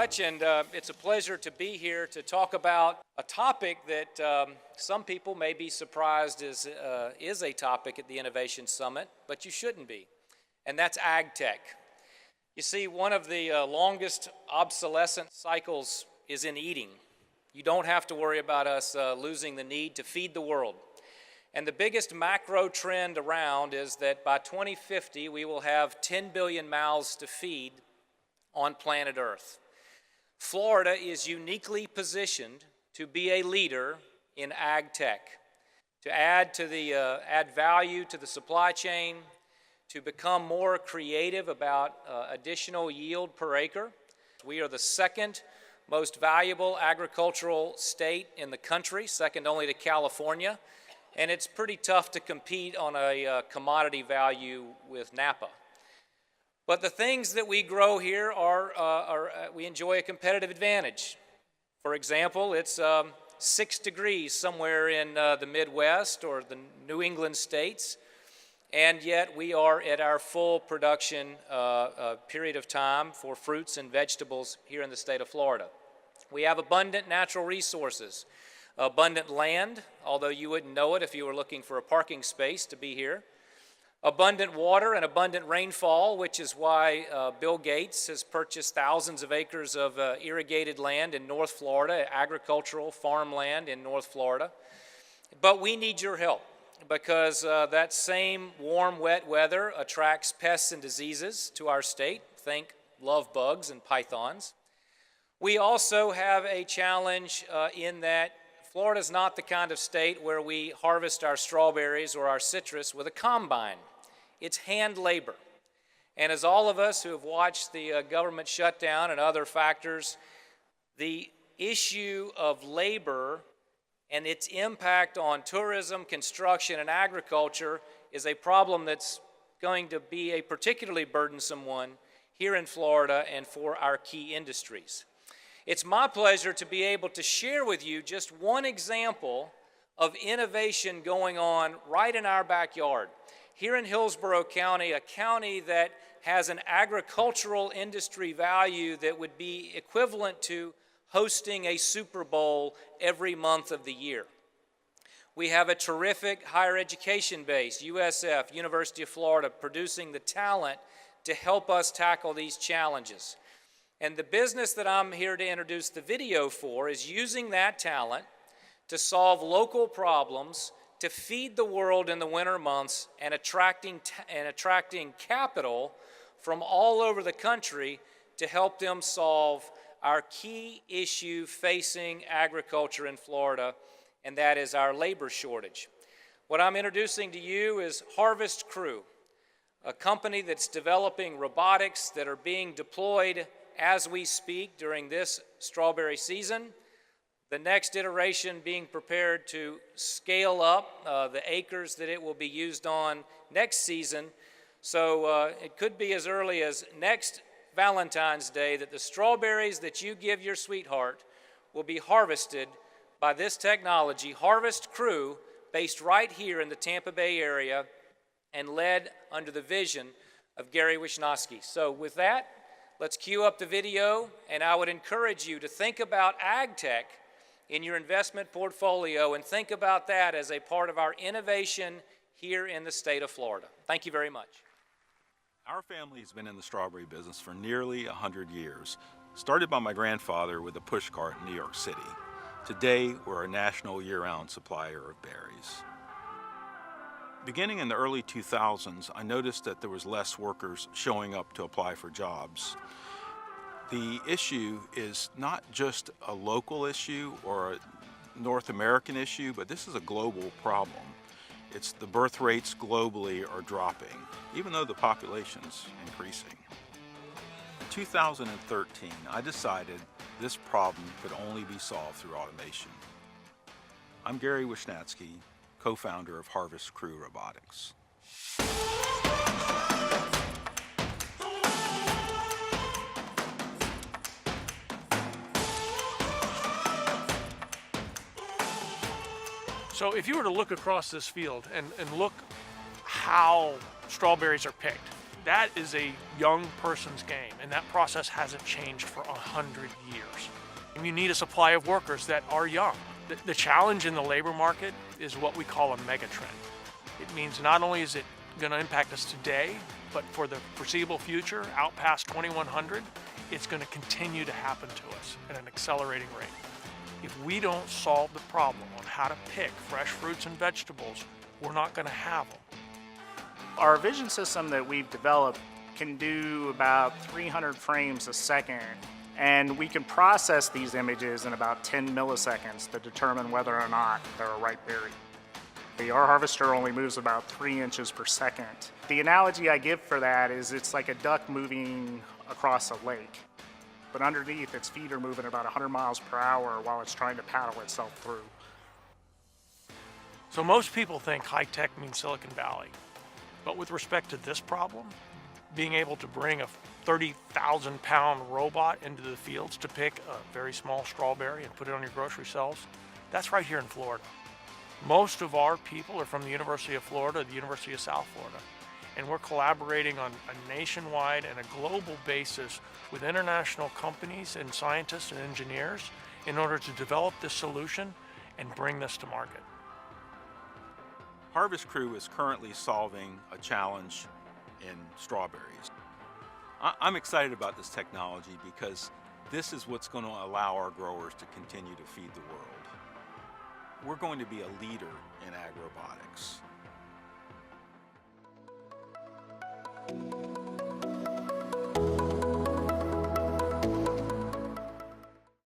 much, and it's a pleasure to be here to talk about a topic that some people may be surprised is a topic at the Innovation Summit, but you shouldn't be, and that's ag tech. You see, one of the longest obsolescence cycles is in eating. You don't have to worry about us losing the need to feed the world. And the biggest macro trend around is that by 2050, we will have 10 billion mouths to feed on planet Earth. Florida is uniquely positioned to be a leader in ag tech, to add value to the supply chain, to become more creative about additional yield per acre. We are the second most valuable agricultural state in the country, second only to California, and it's pretty tough to compete on a commodity value with Napa. But the things that we grow here we enjoy a competitive advantage. For example, it's 6 degrees somewhere in the Midwest or the New England states, and yet we are at our full production period of time for fruits and vegetables here in the state of Florida. We have abundant natural resources, abundant land, although you wouldn't know it if you were looking for a parking space to be here. Abundant water and abundant rainfall, which is why Bill Gates has purchased thousands of acres of irrigated land in North Florida, agricultural farmland in North Florida. But we need your help because that same warm, wet weather attracts pests and diseases to our state. Think love bugs and pythons. We also have a challenge in that Florida's not the kind of state where we harvest our strawberries or our citrus with a combine. It's hand labor. And as all of us who have watched the government shutdown and other factors, the issue of labor and its impact on tourism, construction, and agriculture is a problem that's going to be a particularly burdensome one here in Florida and for our key industries. It's my pleasure to be able to share with you just one example of innovation going on right in our backyard. Here in Hillsborough County, a county that has an agricultural industry value that would be equivalent to hosting a Super Bowl every month of the year. We have a terrific higher education base, USF, University of Florida, producing the talent to help us tackle these challenges. And the business that I'm here to introduce the video for is using that talent to solve local problems, to feed the world in the winter months, and attracting capital from all over the country to help them solve our key issue facing agriculture in Florida, and that is our labor shortage. What I'm introducing to you is Harvest Crew, a company that's developing robotics that are being deployed as we speak during this strawberry season. The next iteration being prepared to scale up the acres that it will be used on next season. So it could be as early as next Valentine's Day that the strawberries that you give your sweetheart will be harvested by this technology, Harvest Crew, based right here in the Tampa Bay area and led under the vision of Gary Wishnowsky. So with that, let's cue up the video, and I would encourage you to think about ag tech in your investment portfolio and think about that as a part of our innovation here in the state of Florida. Thank you very much. Our family has been in the strawberry business for nearly 100 years. Started by my grandfather with a push cart in New York City. Today, we're a national year-round supplier of berries. Beginning in the early 2000s, I noticed that there was less workers showing up to apply for jobs. The issue is not just a local issue or a North American issue, but this is a global problem. It's the birth rates globally are dropping, even though the population's increasing. In 2013, I decided this problem could only be solved through automation. I'm Gary Wishnowsky, co-founder of Harvest Crew Robotics. So if you were to look across this field and look how strawberries are picked, That is a young person's game, and that process hasn't changed for 100 years. And you need a supply of workers that are young. The challenge in the labor market is what we call a mega trend. It means not only is it going to impact us today, but for the foreseeable future, out past 2100, it's going to continue to happen to us at an accelerating rate. If we don't solve the problem on how to pick fresh fruits and vegetables, we're not going to have them. Our vision system that we've developed can do about 300 frames a second, and we can process these images in about 10 milliseconds to determine whether or not they're a ripe berry. Our harvester only moves about 3 inches per second. The analogy I give for that is it's like a duck moving across a lake, but underneath its feet are moving about 100 miles per hour while it's trying to paddle itself through. So most people think high tech means Silicon Valley. But with respect to this problem, being able to bring a 30,000 pound robot into the fields to pick a very small strawberry and put it on your grocery shelves, that's right here in Florida. Most of our people are from the University of Florida, the University of South Florida, and we're collaborating on a nationwide and a global basis with international companies and scientists and engineers in order to develop this solution and bring this to market. Harvest Crew is currently solving a challenge in strawberries. I'm excited about this technology because this is what's going to allow our growers to continue to feed the world. We're going to be a leader in ag robotics.